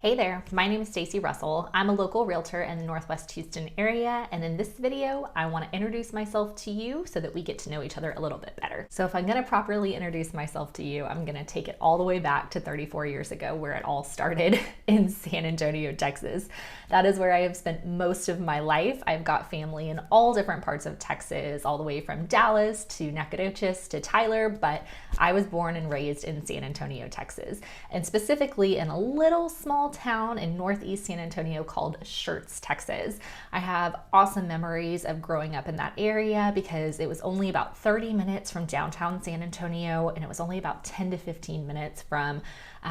Hey there, my name is Staci Russell. I'm a local realtor in the Northwest Houston area, and in this video, I want to introduce myself to you so that we get to know each other a little bit better. So if I'm going to properly introduce myself to you, I'm going to take it all the way back to 34 years ago where it all started in San Antonio, Texas. That is where I have spent most of my life. I've got family in all different parts of Texas, all the way from Dallas to Nacogdoches to Tyler, but I was born and raised in San Antonio, Texas, and specifically in a little small town in northeast San Antonio called Schertz, Texas. I have awesome memories of growing up in that area because it was only about 30 minutes from downtown San Antonio, and it was only about 10 to 15 minutes from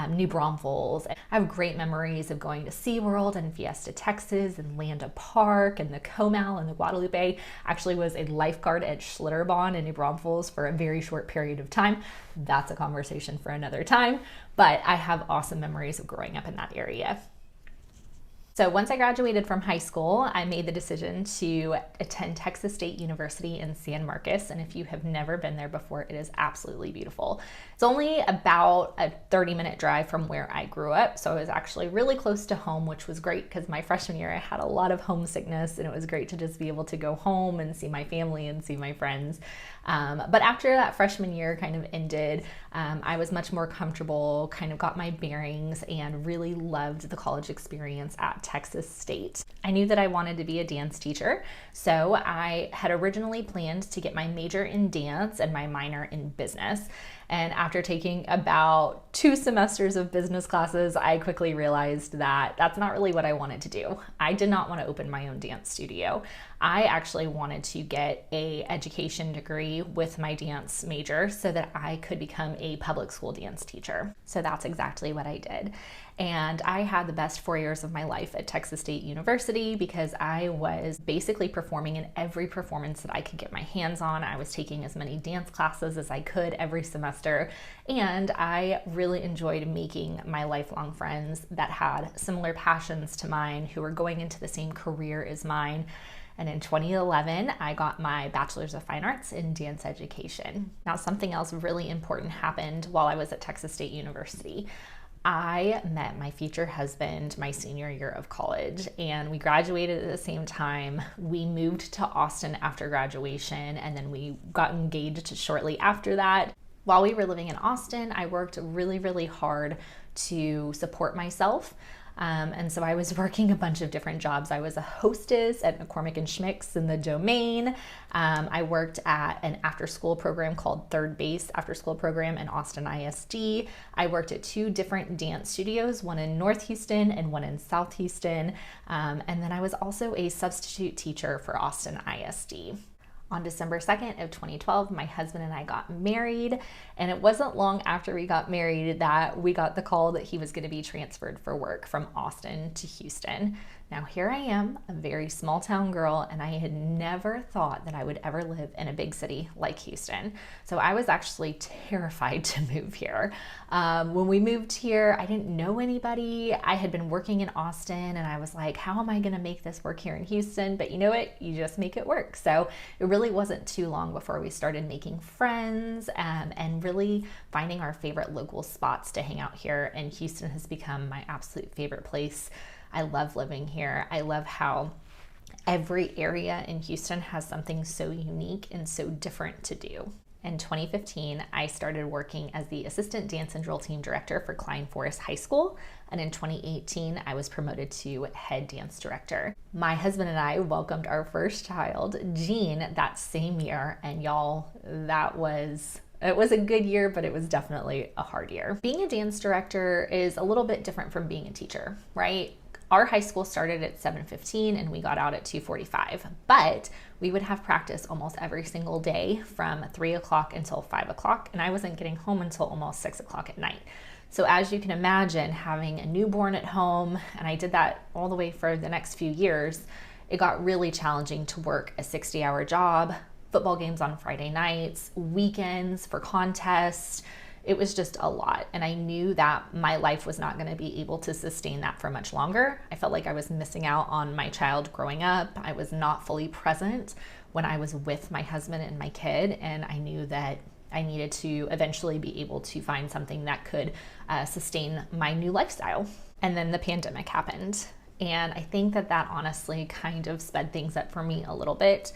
New Braunfels. I have great memories of going to SeaWorld and Fiesta, Texas, and Landa Park and the Comal and the Guadalupe. Actually was a lifeguard at Schlitterbahn in New Braunfels for a very short period of time. That's a conversation for another time, but I have awesome memories of growing up in that area. So once I graduated from high school, I made the decision to attend Texas State University in San Marcos. And if you have never been there before, it is absolutely beautiful. It's only about a 30-minute drive from where I grew up. So I was actually really close to home, which was great because my freshman year, I had a lot of homesickness and it was great to just be able to go home and see my family and see my friends. But after that freshman year kind of ended, I was much more comfortable, kind of got my bearings, and really loved the college experience at Texas State. I knew that I wanted to be a dance teacher, so I had originally planned to get my major in dance and my minor in business. And after taking about 2 semesters of business classes, I quickly realized that that's not really what I wanted to do. I did not want to open my own dance studio. I actually wanted to get an education degree with my dance major so that I could become a public school dance teacher. So that's exactly what I did. And I had the best 4 years of my life at Texas State University because I was basically performing in every performance that I could get my hands on. I was taking as many dance classes as I could every semester. And I really enjoyed making my lifelong friends that had similar passions to mine, who were going into the same career as mine. And in 2011, I got my Bachelor's of Fine Arts in Dance Education. Now, something else really important happened while I was at Texas State University. I met my future husband my senior year of college, and we graduated at the same time. We moved to Austin after graduation, and then we got engaged shortly after that. While we were living in Austin, I worked really hard to support myself. And so I was working a bunch of different jobs. I was a hostess at McCormick and Schmick's in the Domain. I worked at an after-school program called Third Base After-School Program in Austin ISD. I worked at 2 different dance studios, one in North Houston and one in South Houston. And then I was also a substitute teacher for Austin ISD. On December 2nd of 2012, my husband and I got married, and it wasn't long after we got married that we got the call that he was going to be transferred for work from Austin to Houston. Now here I am, a very small town girl, and I had never thought that I would ever live in a big city like Houston. So I was actually terrified to move here. When we moved here, I didn't know anybody. I had been working in Austin, and I was like, how am I going to make this work here in Houston? But you know what? You just make it work. So it really wasn't too long before we started making friends and really finding our favorite local spots to hang out here. And Houston has become my absolute favorite place. I love living here. I love how every area in Houston has something so unique and so different to do. In 2015, I started working as the Assistant Dance and Drill Team Director for Klein Forest High School. And in 2018, I was promoted to Head Dance Director. My husband and I welcomed our first child, Jean, that same year. And y'all, it was a good year, but it was definitely a hard year. Being a dance director is a little bit different from being a teacher, right? Our high school started at 7:15 and we got out at 2:45, but we would have practice almost every single day from 3 o'clock until 5 o'clock, and I wasn't getting home until almost 6 o'clock at night. So as you can imagine, having a newborn at home, and I did that all the way for the next few years, it got really challenging to work a 60-hour job, football games on Friday nights, weekends for contests. It was just a lot, and I knew that my life was not going to be able to sustain that for much longer. I felt like I was missing out on my child growing up. I was not fully present when I was with my husband and my kid, and I knew that I needed to eventually be able to find something that could sustain my new lifestyle. And then the pandemic happened. And I think that that honestly kind of sped things up for me a little bit.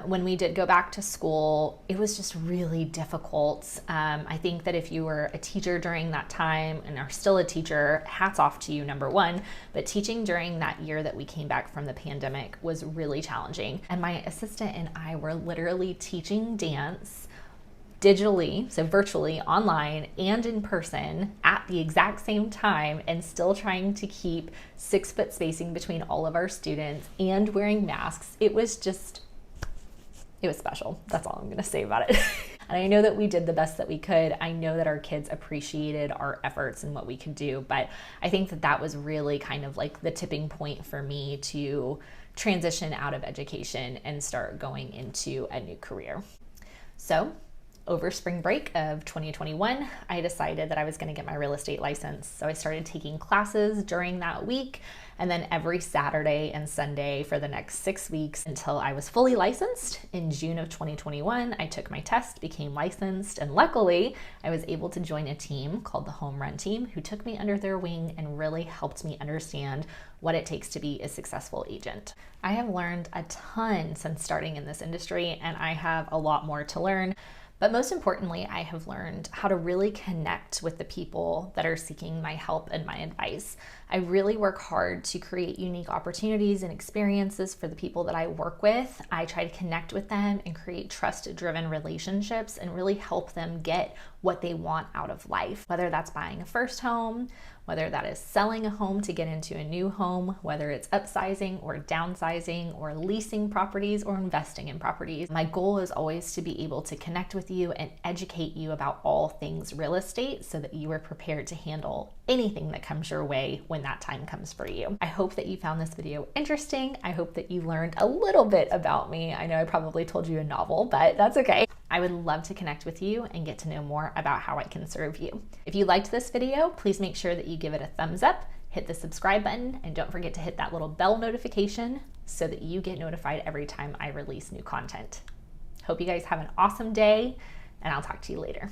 When we did go back to school, it was just really difficult. I think that if you were a teacher during that time and are still a teacher, hats off to you, number one. But teaching during that year that we came back from the pandemic was really challenging. And my assistant and I were literally teaching dance digitally, so virtually, online, and in person at the exact same time, and still trying to keep 6-foot spacing between all of our students and wearing masks. It was special. That's all I'm gonna say about it. And I know that we did the best that we could. I know that our kids appreciated our efforts and what we could do, but I think that that was really kind of like the tipping point for me to transition out of education and start going into a new career. So over spring break of 2021, I decided that I was going to get my real estate license. So I started taking classes during that week, and then every Saturday and Sunday for the next 6 weeks until I was fully licensed. In June of 2021, I took my test, became licensed, and luckily I was able to join a team called the Home Run Team, who took me under their wing and really helped me understand what it takes to be a successful agent. I have learned a ton since starting in this industry, and I have a lot more to learn. But most importantly, I have learned how to really connect with the people that are seeking my help and my advice. I really work hard to create unique opportunities and experiences for the people that I work with. I try to connect with them and create trust-driven relationships and really help them get what they want out of life, whether that's buying a first home, whether that is selling a home to get into a new home, whether it's upsizing or downsizing or leasing properties or investing in properties. My goal is always to be able to connect with you and educate you about all things real estate so that you are prepared to handle anything that comes your way when that time comes for you. I hope that you found this video interesting. I hope that you learned a little bit about me. I know I probably told you a novel, but that's okay. I would love to connect with you and get to know more about how I can serve you. If you liked this video, please make sure that you give it a thumbs up, hit the subscribe button, and don't forget to hit that little bell notification so that you get notified every time I release new content. Hope you guys have an awesome day, and I'll talk to you later.